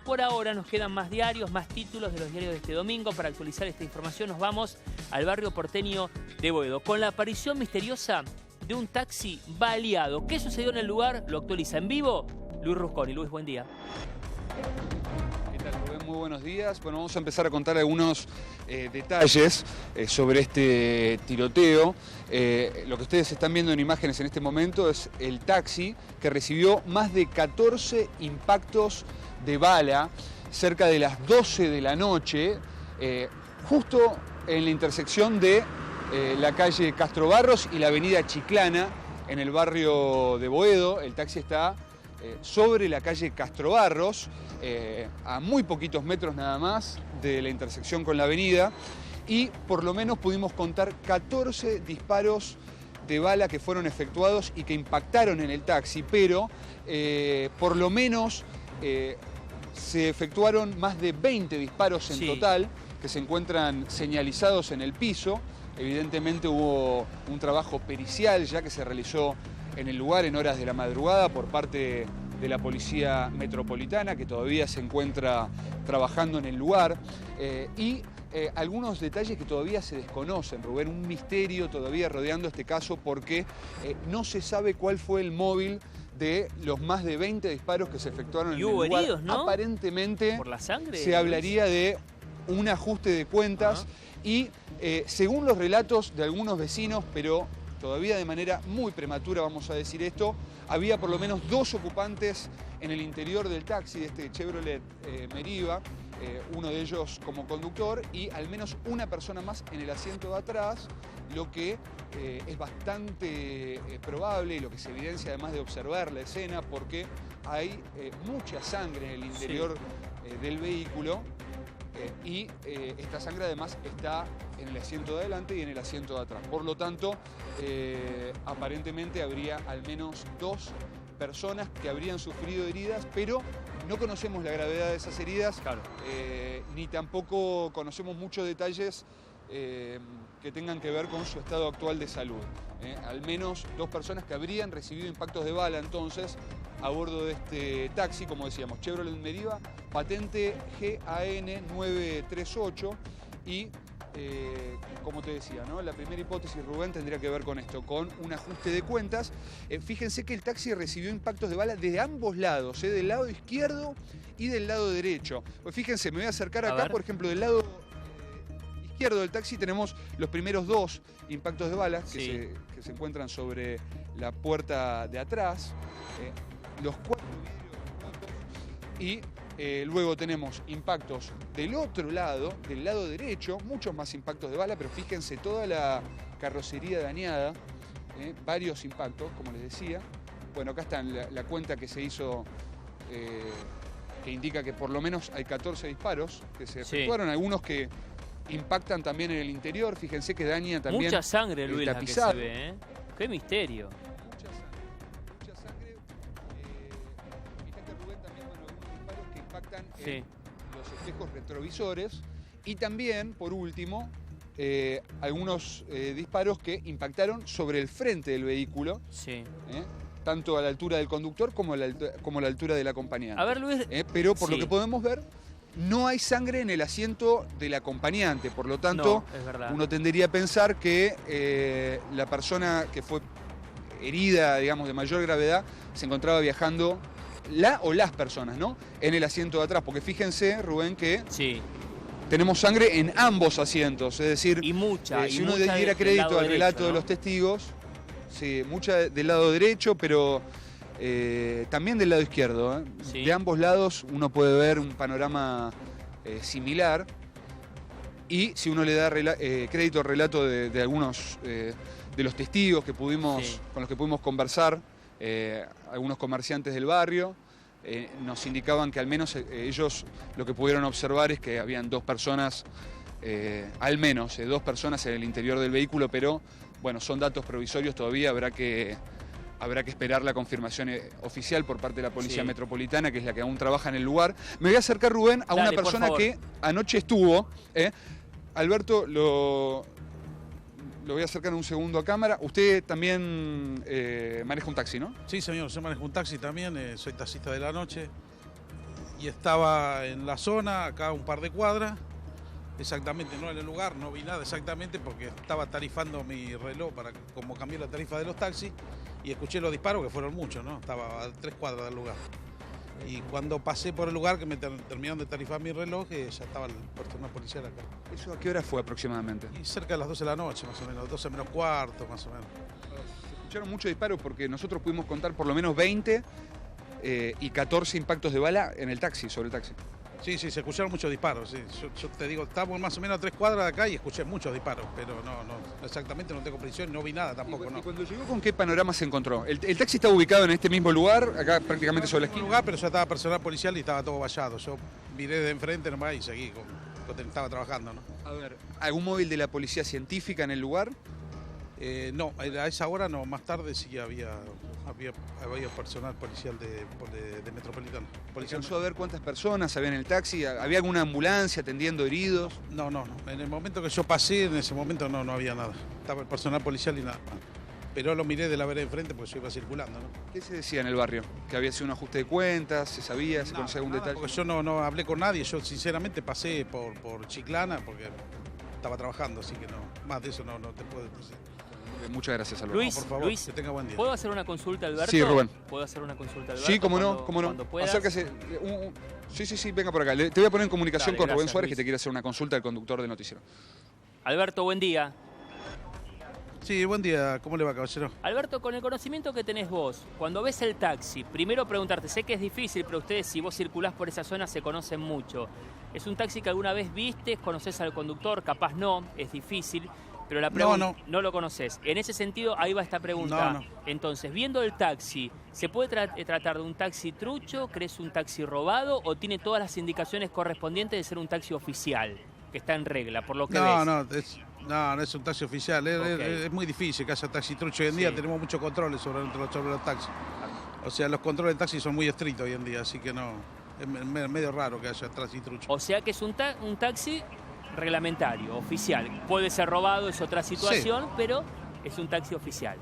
Por ahora nos quedan más diarios, más títulos de los diarios de este domingo. Para actualizar esta información nos vamos al barrio porteño de Boedo, con la aparición misteriosa de un taxi baleado. ¿Qué sucedió en el lugar? Lo actualiza en vivo Luis Rusconi. Luis, buen día. ¿Qué tal, Rubén? Muy buenos días. Bueno, vamos a empezar a contar algunos detalles sobre este tiroteo. Lo que ustedes están viendo en imágenes en este momento es el taxi que recibió más de 14 impactos de bala cerca de las 12 de la noche, justo en la intersección de la calle Castro Barros y la avenida Chiclana, en el barrio de Boedo. El taxi está sobre la calle Castro Barros, a muy poquitos metros nada más de la intersección con la avenida, y por lo menos pudimos contar 14 disparos de bala que fueron efectuados y que impactaron en el taxi, pero por lo menos se efectuaron más de 20 disparos en total, que se encuentran señalizados en el piso. Evidentemente hubo un trabajo pericial ya que se realizó en el lugar en horas de la madrugada por parte de la Policía Metropolitana, que todavía se encuentra trabajando en el lugar, y algunos detalles que todavía se desconocen, Rubén, un misterio todavía rodeando este caso porque no se sabe cuál fue el móvil de los más de 20 disparos que se efectuaron en el lugar. Heridos, ¿no? Aparentemente por la sangre, se hablaría de un ajuste de cuentas y según los relatos de algunos vecinos, pero todavía de manera muy prematura vamos a decir esto, había por lo menos 2 ocupantes en el interior del taxi de este Chevrolet Meriva, uno de ellos como conductor y al menos una persona más en el asiento de atrás, lo que es bastante probable y lo que se evidencia además de observar la escena porque hay mucha sangre en el interior del vehículo. Y esta sangre además está en el asiento de adelante y en el asiento de atrás. Por lo tanto, aparentemente habría al menos 2 personas que habrían sufrido heridas, pero no conocemos la gravedad de esas heridas, ni tampoco conocemos muchos detalles que tengan que ver con su estado actual de salud. Al menos 2 personas que habrían recibido impactos de bala entonces a bordo de este taxi, como decíamos, Chevrolet Meriva, patente GAN 938 y como te decía, ¿no? La primera hipótesis, Rubén, tendría que ver con esto, con un ajuste de cuentas. Fíjense que el taxi recibió impactos de bala de ambos lados, del lado izquierdo y del lado derecho. Pues fíjense, me voy a acercar acá, por ejemplo, del lado izquierdo del taxi tenemos los primeros 2 impactos de bala que se encuentran sobre la puerta de atrás, los 4 vidrios y luego tenemos impactos del otro lado, del lado derecho, muchos más impactos de bala, pero fíjense toda la carrocería dañada, varios impactos, como les decía. Bueno, acá está la cuenta que se hizo, que indica que por lo menos hay 14 disparos que se efectuaron, algunos que impactan también en el interior. Fíjense que daña también mucha sangre, Luis, el tapizado. La que se ve, ¿eh? ¡Qué misterio! Mucha sangre. Fíjate, Rubén, también algunos disparos que impactan en los espejos retrovisores y también, por último, algunos disparos que impactaron sobre el frente del vehículo, tanto a la altura del conductor como a la altura del acompañante. A ver, Luis. Pero por lo que podemos ver, no hay sangre en el asiento del acompañante, por lo tanto, uno tendería a pensar que la persona que fue herida, digamos, de mayor gravedad, se encontraba viajando, las personas, ¿no?, en el asiento de atrás, porque fíjense, Rubén, que tenemos sangre en ambos asientos, es decir, y mucha, si uno diera crédito al relato de los testigos, mucha del lado derecho, pero también del lado izquierdo. De ambos lados uno puede ver un panorama similar y si uno le da crédito al relato de algunos de los testigos que con los que pudimos conversar, algunos comerciantes del barrio, nos indicaban que al menos ellos lo que pudieron observar es que habían 2 personas, al menos 2 personas en el interior del vehículo, pero bueno, son datos provisorios, todavía habrá que esperar la confirmación oficial por parte de la Policía Metropolitana, que es la que aún trabaja en el lugar. Me voy a acercar, Rubén, a una persona que anoche estuvo. Alberto, lo voy a acercar un segundo a cámara. Usted también maneja un taxi, ¿no? Sí, señor, yo manejo un taxi también, soy taxista de la noche. y estaba en la zona, acá un par de cuadras, exactamente no en el lugar, no vi nada exactamente porque estaba tarifando mi reloj para como cambié la tarifa de los taxis y escuché los disparos que fueron muchos, ¿no? Estaba a 3 cuadras del lugar. Y cuando pasé por el lugar que me terminaron de tarifar mi reloj, ya estaba el personal policial acá. ¿Eso a qué hora fue aproximadamente? Y cerca de las 12 de la noche, más o menos, 12 menos cuarto, más o menos. Se escucharon muchos disparos porque nosotros pudimos contar por lo menos 20 y 14 impactos de bala en el taxi, sobre el taxi. Sí, se escucharon muchos disparos. Sí. Yo te digo, estábamos más o menos a 3 cuadras de acá y escuché muchos disparos, pero no exactamente no tengo precisión, no vi nada tampoco. ¿Y cuando llegó con qué panorama se encontró? ¿El taxi estaba ubicado en este mismo lugar, acá prácticamente sobre la esquina? Lugar, pero ya estaba personal policial y estaba todo vallado. Yo miré de enfrente nomás y seguí, estaba trabajando, ¿no? A ver, ¿algún móvil de la policía científica en el lugar? No, a esa hora no, más tarde sí había personal policial de Metropolitano. ¿Alcanzó a ver cuántas personas había en el taxi? ¿Había alguna ambulancia atendiendo heridos? No. En el momento que yo pasé, en ese momento no había nada. Estaba el personal policial y nada. Pero lo miré de la vereda de enfrente porque yo iba circulando, ¿no? ¿Qué se decía en el barrio? ¿Que había sido un ajuste de cuentas? ¿Se sabía? ¿Se conocía algún detalle? Porque yo no hablé con nadie. Yo sinceramente pasé por Chiclana porque estaba trabajando, así que no, más de eso no te puedo decir. Muchas gracias, Alberto. Luis, por favor, Luis, que tenga buen día. ¿Puedo hacer una consulta, Alberto? Sí, Rubén. ¿Puedo hacer una consulta, Alberto? Sí, cómo no. Cuando puedas. Acércase. Sí, venga por acá. Te voy a poner en comunicación Dale, con Rubén gracias, Suárez, Luis. que te quiere hacer una consulta del conductor del noticiero. Alberto, buen día. Sí, buen día. ¿Cómo le va, caballero? Alberto, con el conocimiento que tenés vos, cuando ves el taxi, primero preguntarte, sé que es difícil, pero ustedes si vos circulás por esa zona se conocen mucho. ¿Es un taxi que alguna vez viste? ¿Conoces al conductor? Capaz no, es difícil. Pero la pregunta, no lo conoces. En ese sentido, ahí va esta pregunta. No. Entonces, viendo el taxi, ¿se puede tratar de un taxi trucho? ¿Crees un taxi robado? ¿O tiene todas las indicaciones correspondientes de ser un taxi oficial? Que está en regla, por lo que ves. No es un taxi oficial. Es muy difícil que haya taxi trucho. Hoy en día tenemos muchos controles sobre los taxis. O sea, los controles de taxi son muy estrictos hoy en día, así que no. Es medio raro que haya taxi trucho. O sea que es un taxi reglamentario, oficial. Puede ser robado, es otra situación, pero es un taxi oficial.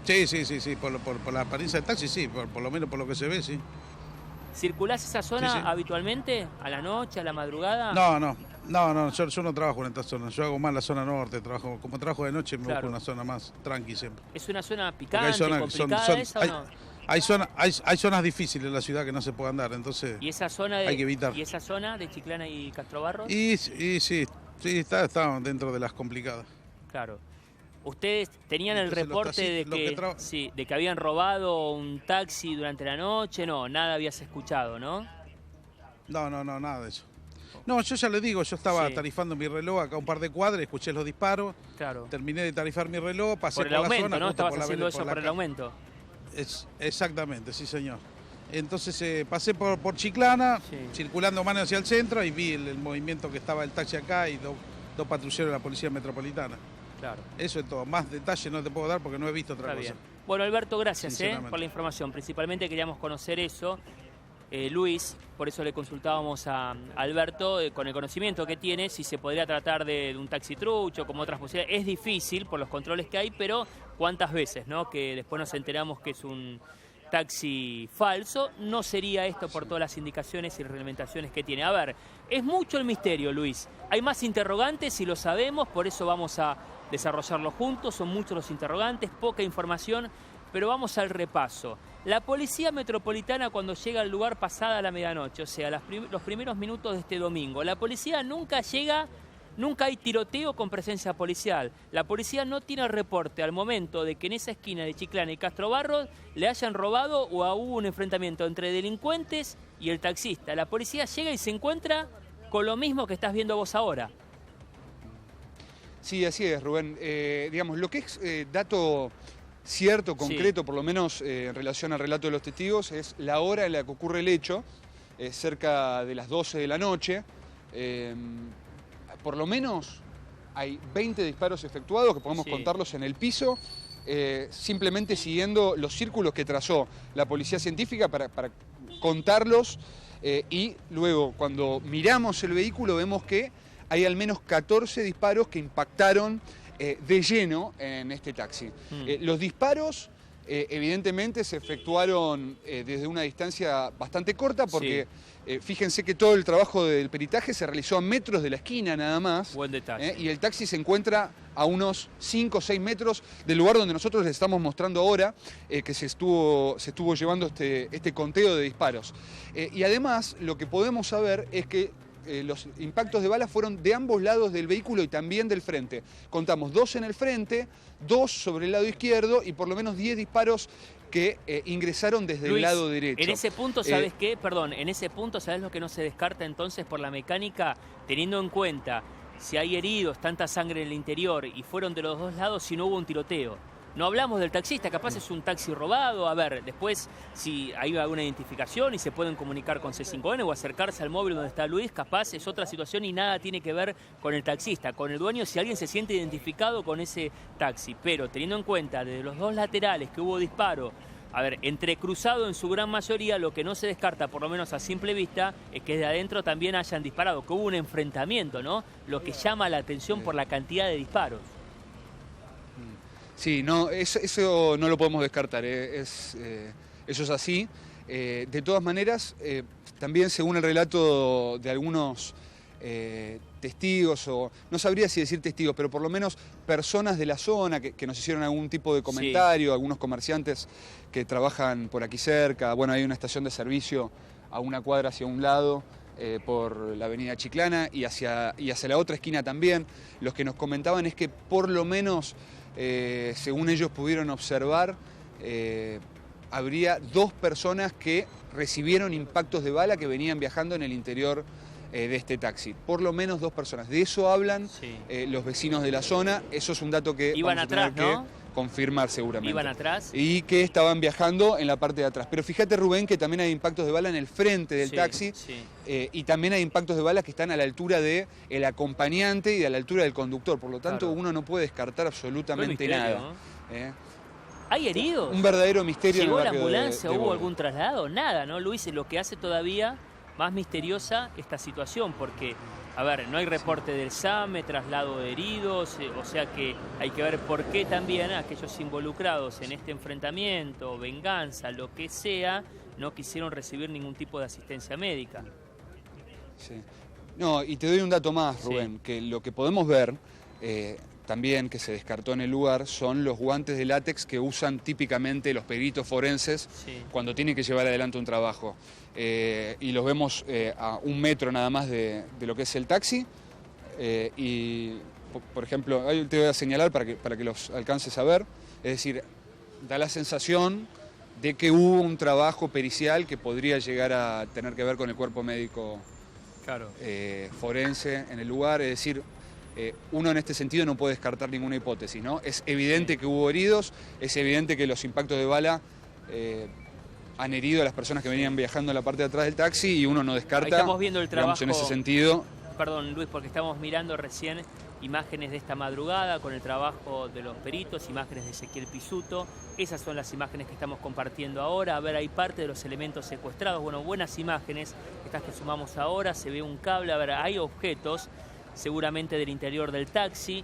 Sí. Por la apariencia del taxi, sí. Por lo menos por lo que se ve, sí. ¿Circulás esa zona habitualmente? ¿A la noche, a la madrugada? No, yo no trabajo en esta zona. Yo hago más la zona norte. Como trabajo de noche, me busco una zona más tranqui siempre. ¿Es una zona picante, complicada esa o no? Hay zonas difíciles en la ciudad que no se puede andar, entonces ¿Y esa zona hay que evitar. ¿Y esa zona de Chiclana y Castrobarros? Y sí, está dentro de las complicadas. Claro. ¿Ustedes tenían el Entonces, reporte de que habían robado un taxi durante la noche? No, nada habías escuchado, ¿no? No, nada de eso. No, yo ya le digo, yo estaba tarifando mi reloj acá un par de cuadras, escuché los disparos, terminé de tarifar mi reloj, pasé por el aumento, la zona. ¿no? Estabas haciendo eso por el aumento. Exactamente, sí señor. Entonces pasé por Chiclana, circulando mano hacia el centro y vi el movimiento que estaba el taxi acá y dos patrulleros de la Policía Metropolitana. Claro. Eso es todo. Más detalles no te puedo dar porque no he visto otra cosa. Bien. Bueno, Alberto, gracias por la información. Principalmente queríamos conocer eso. Luis, por eso le consultábamos a Alberto, con el conocimiento que tiene, si se podría tratar de un taxi trucho, como otras posibilidades. Es difícil por los controles que hay, pero ¿cuántas veces, no? Que después nos enteramos que es un taxi falso. No sería esto por todas las indicaciones y reglamentaciones que tiene. A ver, es mucho el misterio, Luis. Hay más interrogantes y lo sabemos, por eso vamos a desarrollarlo juntos. Son muchos los interrogantes, poca información, pero vamos al repaso. La Policía Metropolitana, cuando llega al lugar pasada la medianoche, o sea, los primeros minutos de este domingo, la policía nunca llega, nunca hay tiroteo con presencia policial. La policía no tiene reporte al momento de que en esa esquina de Chiclana y Castrobarros le hayan robado o hubo un enfrentamiento entre delincuentes y el taxista. La policía llega y se encuentra con lo mismo que estás viendo vos ahora. Sí, así es, Rubén. Digamos, lo que es dato cierto, concreto, por lo menos en relación al relato de los testigos, es la hora en la que ocurre el hecho, cerca de las 12 de la noche. Por lo menos hay 20 disparos efectuados, que podemos contarlos en el piso, simplemente siguiendo los círculos que trazó la policía científica para contarlos, y luego cuando miramos el vehículo vemos que hay al menos 14 disparos que impactaron de lleno en este taxi. Los disparos evidentemente se efectuaron desde una distancia bastante corta porque fíjense que todo el trabajo del peritaje se realizó a metros de la esquina nada más. Buen detalle. Y el taxi se encuentra a unos 5 o 6 metros del lugar donde nosotros les estamos mostrando ahora que se estuvo llevando este conteo de disparos. Y además lo que podemos saber es que los impactos de bala fueron de ambos lados del vehículo y también del frente. Contamos 2 en el frente, 2 sobre el lado izquierdo y por lo menos 10 disparos que ingresaron desde Luis, el lado derecho. En ese punto, ¿sabes qué? Perdón, en ese punto, ¿sabes lo que no se descarta entonces por la mecánica? Teniendo en cuenta si hay heridos, tanta sangre en el interior y fueron de los dos lados, si no hubo un tiroteo. No hablamos del taxista, capaz es un taxi robado. A ver, después si hay alguna identificación y se pueden comunicar con C5N o acercarse al móvil donde está Luis, capaz es otra situación y nada tiene que ver con el taxista, con el dueño, si alguien se siente identificado con ese taxi. Pero teniendo en cuenta desde los dos laterales que hubo disparo, a ver, entrecruzado en su gran mayoría, lo que no se descarta, por lo menos a simple vista, es que de adentro también hayan disparado, que hubo un enfrentamiento, ¿no? Lo que llama la atención por la cantidad de disparos. Sí, no, eso no lo podemos descartar, eso es así. De todas maneras, también según el relato de algunos testigos, o no sabría si decir testigos, pero por lo menos personas de la zona que nos hicieron algún tipo de comentario, algunos comerciantes que trabajan por aquí cerca. Bueno, hay una estación de servicio a una cuadra hacia un lado, por la avenida Chiclana y hacia la otra esquina también. Los que nos comentaban es que por lo menos, según ellos pudieron observar, habría 2 personas que recibieron impactos de bala que venían viajando en el interior de este taxi. Por lo menos 2 personas. De eso hablan los vecinos de la zona. Eso es un dato que iban vamos a tener atrás, que confirmar seguramente. Iban atrás. Y que estaban viajando en la parte de atrás. Pero fíjate, Rubén, que también hay impactos de bala en el frente del taxi. Y también hay impactos de bala que están a la altura del acompañante y a la altura del conductor. Por lo tanto, uno no puede descartar absolutamente nada. ¿No? ¿Hay heridos? Un verdadero misterio. ¿Llegó la ambulancia? ¿Hubo algún traslado? Nada, ¿no, Luis? Lo que hace todavía más misteriosa esta situación, porque, a ver, no hay reporte del SAME, traslado de heridos, o sea que hay que ver por qué también aquellos involucrados en este enfrentamiento, venganza, lo que sea, no quisieron recibir ningún tipo de asistencia médica. Sí. No, y te doy un dato más, Rubén, que lo que podemos ver también que se descartó en el lugar son los guantes de látex que usan típicamente los peritos forenses cuando tienen que llevar adelante un trabajo. Y los vemos a 1 metro nada más de lo que es el taxi. Y, por ejemplo, ahí te voy a señalar para que los alcances a ver. Es decir, da la sensación de que hubo un trabajo pericial que podría llegar a tener que ver con el cuerpo médico forense en el lugar. Es decir, uno en este sentido no puede descartar ninguna hipótesis, ¿no? Es evidente que hubo heridos, es evidente que los impactos de bala han herido a las personas que venían viajando en la parte de atrás del taxi y uno no descarta. Ahí estamos viendo el trabajo, en ese sentido. Perdón, Luis, porque estamos mirando recién imágenes de esta madrugada con el trabajo de los peritos, imágenes de Ezequiel Pisuto. Esas son las imágenes que estamos compartiendo ahora. A ver, hay parte de los elementos secuestrados. Bueno, buenas imágenes, estas que sumamos ahora. Se ve un cable, a ver, hay objetos seguramente del interior del taxi,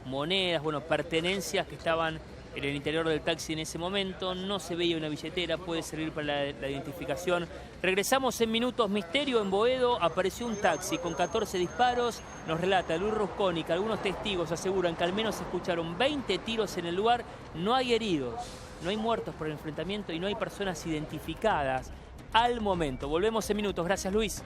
monedas, bueno, pertenencias que estaban en el interior del taxi en ese momento. No se veía una billetera, puede servir para la identificación. Regresamos en minutos. Misterio en Boedo. Apareció un taxi con 14 disparos. Nos relata Luis Rusconi que algunos testigos aseguran que al menos escucharon 20 tiros en el lugar. No hay heridos, no hay muertos por el enfrentamiento y no hay personas identificadas al momento. Volvemos en minutos. Gracias, Luis.